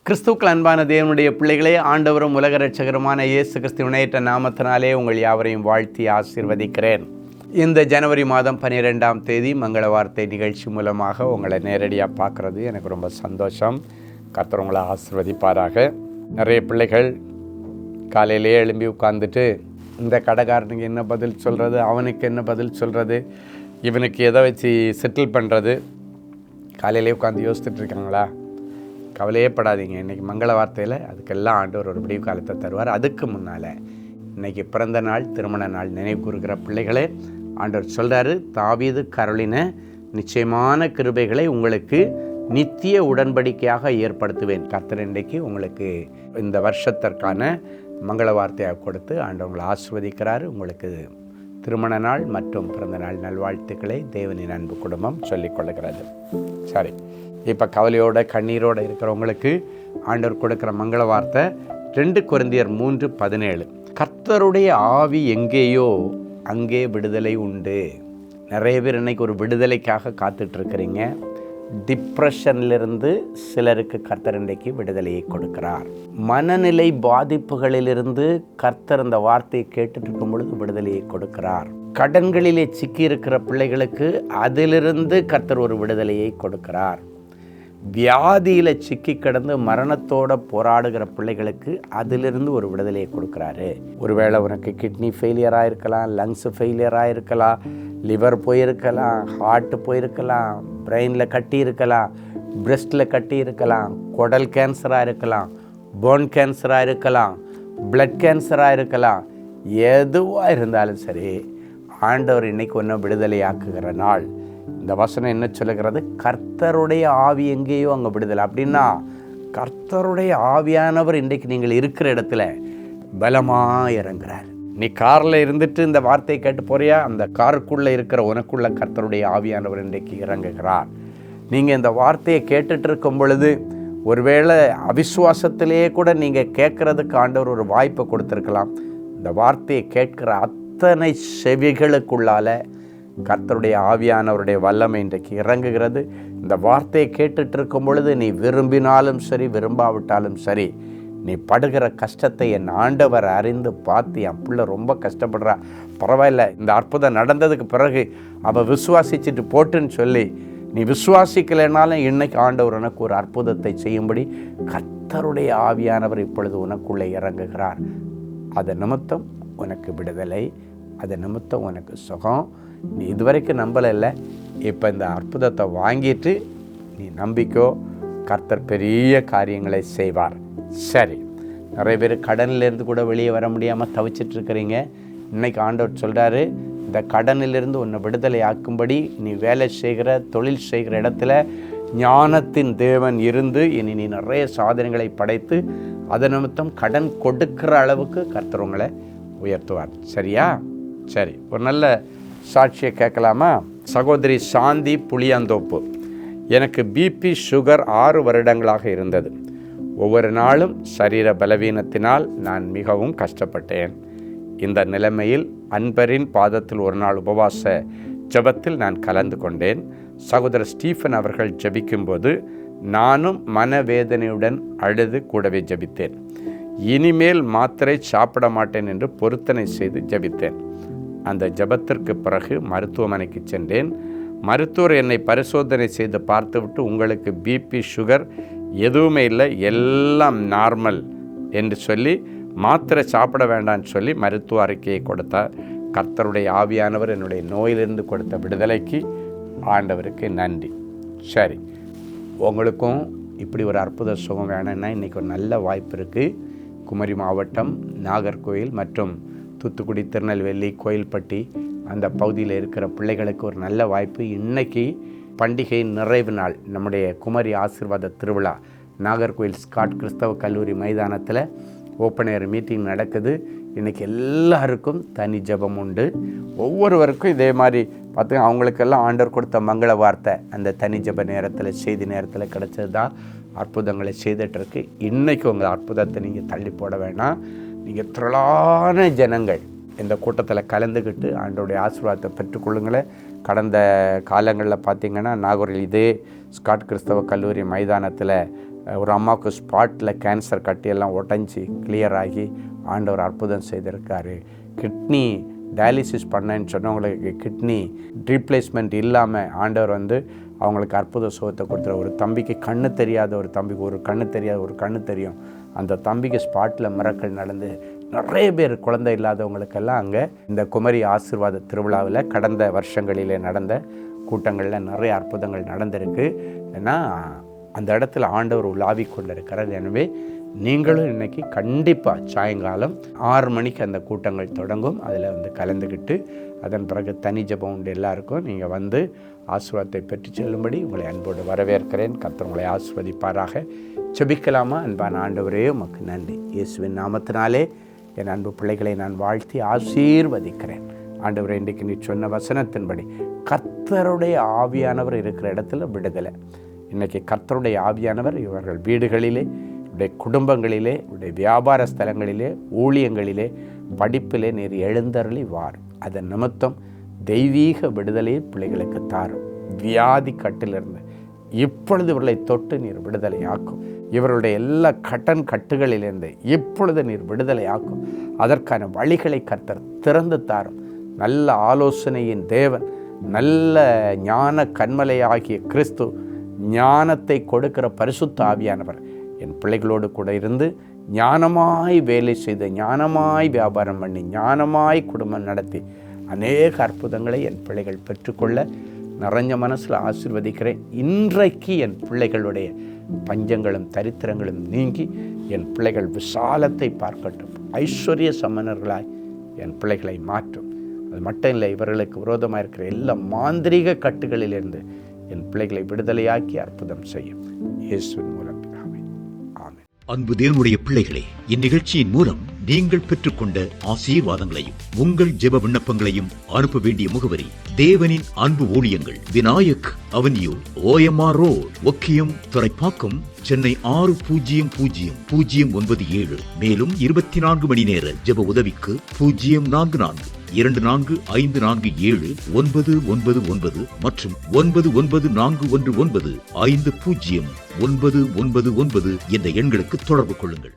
கிறிஸ்துவுக்குள் அன்பான தேவனுடைய பிள்ளைகளே, ஆண்டவரும் உலக இரட்சகருமான இயேசு கிறிஸ்துவின் இணையற்ற நாமத்தினாலே உங்கள் யாவரையும் வாழ்த்தி ஆசீர்வதிக்கிறேன். இந்த ஜனவரி மாதம் 12ஆம் தேதி மங்கள வார்த்தை நிகழ்ச்சி மூலமாக உங்களை நேரடியாக பார்க்குறது எனக்கு ரொம்ப சந்தோஷம். கர்த்தர் உங்களை ஆசீர்வதிப்பாராக. நிறைய பிள்ளைகள் காலையிலே எழும்பி உட்காந்துட்டு இந்த கடைக்காரனுக்கு என்ன பதில் சொல்கிறது, அவனுக்கு என்ன பதில் சொல்கிறது, இவனுக்கு எதை வச்சு செட்டில் பண்ணுறது, காலையிலே உட்காந்து யோசிச்சுட்டு இருக்காங்களா? கவலையே படாதீங்க. இன்றைக்கி மங்கள வார்த்தையில் அதுக்கெல்லாம் ஆண்டவர் ஒரு விடிவு காலத்தை தருவார். அதுக்கு முன்னால் இன்றைக்கி பிறந்த நாள், திருமண நாள் நினைவு கூறுகிற பிள்ளைகளே, ஆண்டவர் சொல்கிறாரு, தாவீது கருளின நிச்சயமான கிருபைகளை உங்களுக்கு நித்திய உடன்படிக்கையாக ஏற்படுத்துவேன். கர்த்தர் இன்றைக்கு உங்களுக்கு இந்த வருஷத்திற்கான மங்கள வார்த்தையாக கொடுத்து ஆண்டவர் உங்களை ஆசீர்வதிக்கிறாரு. உங்களுக்கு திருமண நாள் மற்றும் பிறந்த நாள் நல்வாழ்த்துக்களை தேவனின் அன்பு குடும்பம் சொல்லிக்கொள்ளுகிறது. சரி, இப்போ கவலையோட கண்ணீரோடு இருக்கிறவங்களுக்கு ஆண்டவர் கொடுக்குற மங்கள வார்த்தை 2 கொரிந்தியர் 3:17. கர்த்தருடைய ஆவி எங்கேயோ அங்கே விடுதலை உண்டு. நிறைய பேர் இன்றைக்கி ஒரு விடுதலைக்காக காத்துட்ருக்கிறீங்க. டிப்ரெஷன்லேருந்து சிலருக்கு கர்த்தர் இன்றைக்கு விடுதலையை கொடுக்கிறார். மனநிலை பாதிப்புகளிலிருந்து கர்த்தர் இந்த வார்த்தையை கேட்டுட்டு இருக்கும் பொழுது விடுதலையை கொடுக்கிறார். கடன்களிலே சிக்கியிருக்கிற பிள்ளைகளுக்கு அதிலிருந்து கர்த்தர் ஒரு விடுதலையை கொடுக்கிறார். வியாதியில் சிக்கி கிடந்து மரணத்தோடு போராடுகிற பிள்ளைகளுக்கு அதிலிருந்து ஒரு விடுதலையை கொடுக்குறாரு. ஒருவேளை உனக்கு கிட்னி ஃபெயிலியராக இருக்கலாம், லங்ஸ் ஃபெயிலியராக இருக்கலாம், லிவர் போயிருக்கலாம், ஹார்ட்டு போயிருக்கலாம், பிரெயினில் கட்டி இருக்கலாம், பிரெஸ்ட்டில் கட்டி இருக்கலாம், குடல் கேன்சராக இருக்கலாம், போன் கேன்சராக இருக்கலாம், பிளட் கேன்சராக இருக்கலாம். எதுவாக இருந்தாலும் சரி, ஆண்டவர் இன்னைக்கு ஒன்றும் விடுதலையாக்குகிற நாள். இந்த வசனம் என்ன சொல்லுகிறது? கர்த்தருடைய ஆவி எங்கேயோ அங்கே விடுதலை. அப்படின்னா கர்த்தருடைய ஆவியானவர் இன்றைக்கு நீங்கள் இருக்கிற இடத்துல பலமாக இறங்குறார். நீ காரில் இருந்துட்டு இந்த வார்த்தையை கேட்டு போறியா? அந்த காருக்குள்ளே இருக்கிற உனக்குள்ள கர்த்தருடைய ஆவியானவர் இன்றைக்கு இறங்குகிறார். நீங்கள் இந்த வார்த்தையை கேட்டுட்டு இருக்கும் பொழுது ஒருவேளை அவிசுவாசத்திலேயே கூட நீங்கள் கேட்குறதுக்கு ஆண்டவர் ஒரு வாய்ப்பை கொடுத்துருக்கலாம். இந்த வார்த்தையை கேட்கிற அத்தனை செவிகளுக்குள்ளால கர்த்தருடைய ஆவியானவருடைய வல்லமை இன்றைக்கு இறங்குகிறது. இந்த வார்த்தையை கேட்டுட்டு இருக்கும் பொழுது நீ விரும்பினாலும் சரி, விரும்பாவிட்டாலும் சரி, நீ படுகிற கஷ்டத்தை என் ஆண்டவர் அறிந்து பார்த்து, என் பிள்ளை ரொம்ப கஷ்டப்படுறா, பரவாயில்ல, இந்த அற்புதம் நடந்ததுக்கு பிறகு அவள் விசுவாசிச்சுட்டு போட்டுன்னு சொல்லி நீ விசுவாசிக்கலைனாலும் இன்னைக்கு ஆண்டவர் உனக்கு ஒரு அற்புதத்தை செய்யும்படி கர்த்தருடைய ஆவியானவர் இப்பொழுது உனக்குள்ளே இறங்குகிறார். அது நிமித்தம் உனக்கு விடுதலை, அது நிமித்தம் உனக்கு சுகம். நீ இதுவரைக்கும் நம்பலை, இப்போ இந்த அற்புதத்தை வாங்கிட்டு நீ நம்பிக்கோ, கர்த்தர் பெரிய காரியங்களை செய்வார். சரி, நிறைய பேர் கடனிலேருந்து கூட வெளியே வர முடியாமல் தவிச்சிட்ருக்கிறீங்க. இன்றைக்கி ஆண்டவர் சொல்கிறாரு, இந்த கடனிலிருந்து உன்னை விடுதலை ஆக்கும்படி நீ வேலை செய்கிற, தொழில் செய்கிற இடத்துல ஞானத்தின் தேவன் இருந்து இனி நீ நிறைய சாதனைகளை படைத்து அது நிமித்தம் கடன் கொடுக்கிற அளவுக்கு கர்த்தர் உங்களை உயர்த்துவார். சரியா? சரி, ஒரு நல்ல சாட்சியை கேட்கலாமா? சகோதரி சாந்தி, புளியாந்தோப்பு. எனக்கு பிபி சுகர் 6 வருடங்களாக இருந்தது. ஒவ்வொரு நாளும் சரீர பலவீனத்தினால் நான் மிகவும் கஷ்டப்பட்டேன். இந்த நிலைமையில் அன்பரின் பாதத்தில் ஒரு நாள் உபவாச ஜெபத்தில் நான் கலந்து கொண்டேன். சகோதரர் ஸ்டீஃபன் அவர்கள் ஜெபிக்கும்போது நானும் மனவேதனையுடன் அழுது கூடவே ஜெபித்தேன். இனிமேல் மாத்திரை சாப்பிட மாட்டேன் என்று பொருத்தனை செய்து ஜெபித்தேன். அந்த ஜெபத்திற்கு பிறகு மருத்துவமனைக்கு சென்றேன். மருத்துவர் என்னை பரிசோதனை செய்து பார்த்துவிட்டு, உங்களுக்கு பிபி சுகர் எதுவுமே இல்லை, எல்லாம் நார்மல் என்று சொல்லி மாத்திரை சாப்பிட வேண்டான்னு சொல்லி மருத்துவ அறிக்கையை கொடுத்தார். கர்த்தருடைய ஆவியானவர் என்னுடைய நோயிலிருந்து கொடுத்த விடுதலைக்கு ஆண்டவருக்கு நன்றி. சரி, உங்களுக்கும் இப்படி ஒரு அற்புத சுகம் வேணும்னா இன்றைக்கி ஒரு நல்ல வாய்ப்பு இருக்குது. குமரி மாவட்டம் நாகர்கோவில் மற்றும் தூத்துக்குடி, திருநெல்வேலி, கோயில்பட்டி அந்த பகுதியில் இருக்கிற பிள்ளைகளுக்கு ஒரு நல்ல வாய்ப்பு. இன்றைக்கி பண்டிகை நிறைவு நாள். நம்முடைய குமரி ஆசீர்வாத திருவிழா நாகர்கோவில் ஸ்காட் கிறிஸ்தவ கல்லூரி மைதானத்தில் ஓப்பன் ஏர் மீட்டிங் நடக்குது. இன்றைக்கி எல்லாருக்கும் தனி ஜெபம் உண்டு. ஒவ்வொருவருக்கும் இதே மாதிரி பார்த்துங்க, அவங்களுக்கெல்லாம் ஆண்டவர் கொடுத்த மங்கள வார்த்தை அந்த தனி ஜெப நேரத்தில், செய்தி நேரத்தில் கிடச்சது தான் அற்புதங்களை செய்துட்டுருக்கு. இன்றைக்கி உங்கள் அற்புதத்தை நீங்கள் தள்ளி போட வேணாம். நீங்கள் திரளான ஜனங்கள் இந்த கூட்டத்தில் கலந்துக்கிட்டு ஆண்டவருடைய ஆசீர்வாதத்தை பெற்றுக்கொள்ளுங்களேன். கடந்த காலங்களில் பார்த்திங்கன்னா நாகூரில் இதே ஸ்காட் கிறிஸ்தவ கல்லூரி மைதானத்தில் ஒரு அம்மாவுக்கு ஸ்பாட்டில் கேன்சர் கட்டியெல்லாம் உடஞ்சி கிளியர் ஆகி ஆண்டவர் அற்புதம் செய்திருக்காரு. கிட்னி டயாலிசிஸ் பண்ணேன்னு சொன்னவங்களுக்கு கிட்னி ரீப்ளேஸ்மெண்ட் இல்லாமல் ஆண்டவர் அவங்களுக்கு அற்புத சுகத்தை கொடுத்துரு. ஒரு தம்பிக்கு கண்ணு தெரியாத ஒரு தம்பிக்கு ஒரு கண்ணு தெரியாத ஒரு கண்ணு தெரியும். அந்த தம்பிக்கு ஸ்பாட்டில் மிரக்கல் நடந்து நிறைய பேர் குழந்தை இல்லாதவங்களுக்கெல்லாம் அங்கே இந்த குமரி ஆசீர்வாத திருவிழாவில் கடந்த வருஷங்களிலே நடந்த கூட்டங்களில் நிறைய அற்புதங்கள் நடந்திருக்கு. ஏன்னா அந்த இடத்துல ஆண்டவர் உலாவி கொண்டிருக்கிறார். எனவே நீங்களும் இன்றைக்கி கண்டிப்பாக சாயங்காலம் 6 மணிக்கு அந்த கூட்டங்கள் தொடங்கும். அதில் கலந்துக்கிட்டு அதன் பிறகு தனி ஜெபம் உண்டு. எல்லாருக்கும் நீங்கள் ஆசீர்வாதத்தை பெற்று செல்லும்படி உங்களை அன்போடு வரவேற்கிறேன். கர்த்தர் உங்களை ஆசீர்வதிப்பாராக. செபிக்கலாமா? அன்பான ஆண்டவரே, உமக்கு நன்றி. இயேசுவின் நாமத்தினாலே என் அன்பு பிள்ளைகளை நான் வாழ்த்தி ஆசீர்வதிக்கிறேன். ஆண்டவரே, இன்றைக்கு நீ சொன்ன வசனத்தின்படி கர்த்தருடைய ஆவியானவர் இருக்கிற இடத்துல விடுதலை. இன்றைக்கி கர்த்தருடைய ஆவியானவர் இவர்கள் வீடுகளிலே, இவருடைய குடும்பங்களிலே, இவருடைய வியாபார ஸ்தலங்களிலே, ஊழியங்களிலே, படிப்பிலே நீர் எழுந்தருளி வார். அதன் நிமித்தம் தெய்வீக விடுதலையை பிள்ளைகளுக்கு தாரும். வியாதி கட்டிலிருந்து இப்பொழுது இவர்களை தொட்டு நீர் விடுதலை ஆக்கும். இவர்களுடைய எல்லா கடன் கட்டுகளிலிருந்து இப்பொழுது நீர் விடுதலை ஆக்கும். அதற்கான வழிகளை கர்த்தர் திறந்து தாரும். நல்ல ஆலோசனையின் தேவன், நல்ல ஞான கண்மலையாகிய கிறிஸ்து, ஞானத்தை கொடுக்கிற பரிசுத்த ஆவியானவர் என் பிள்ளைகளோடு கூட இருந்து ஞானமாய் வேலை செய்து, ஞானமாய் வியாபாரம் பண்ணி, ஞானமாய் குடும்பம் நடத்தி அநேக அற்புதங்களை என் பிள்ளைகள் பெற்றுக்கொள்ள நிறைஞ்ச மனசில் ஆசீர்வதிக்கிறேன். இன்றைக்கு என் பிள்ளைகளுடைய பஞ்சங்களும் தரித்திரங்களும் நீங்கி என் பிள்ளைகள் விசாலத்தை பார்க்கட்டும். ஐஸ்வர்ய சமணர்களாய் என் பிள்ளைகளை மாற்றும். அது மட்டும் இல்லை, இவர்களுக்கு விரோதமாக இருக்கிற எல்லா மாந்திரீக கட்டுகளிலிருந்து என் பிள்ளைகளை விடுதலையாக்கி அற்புதம் செய்யும். இயேசுவின் மூலம் பிதாவே, ஆமென். அன்பு தேவனுடைய பிள்ளைகளே, இந்நிகழ்ச்சியின் மூலம் நீங்கள் பெற்றுக்கொண்ட ஆசீர்வாதங்களையும் உங்கள் ஜெப விண்ணப்பங்களையும் அனுப்ப வேண்டிய முகவரி: தேவனின் அன்பு ஊழியங்கள், Vinayak avenue, OMR road, Okkiyam, Thoraipakkam, Chennai 600097. மேலும் 24 மணி நேர ஜெப உதவிக்கு 044-2454-7-999 மற்றும் 9941150999 என்ற எண்களுக்கு தொடர்பு கொள்ளுங்கள்.